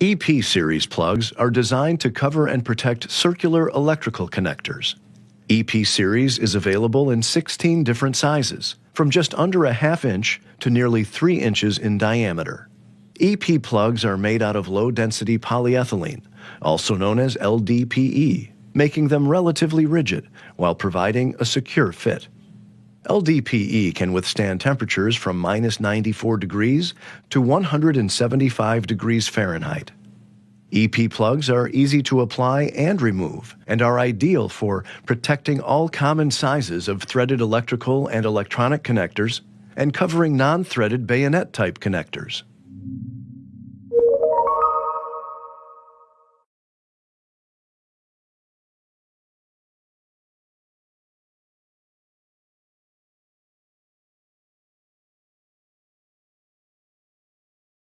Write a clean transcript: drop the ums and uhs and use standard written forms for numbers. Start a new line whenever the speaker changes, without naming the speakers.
EP series plugs are designed to cover and protect circular electrical connectors. EP series is available in 16 different sizes, from just under a ½ inch to nearly 3 inches in diameter. EP plugs are made out of low-density polyethylene, also known as LDPE, making them relatively rigid while providing a secure fit. LDPE can withstand temperatures from -94 degrees to 175 degrees Fahrenheit. EP plugs are easy to apply and remove and are ideal for protecting all common sizes of threaded electrical and electronic connectors and covering non-threaded bayonet-type connectors.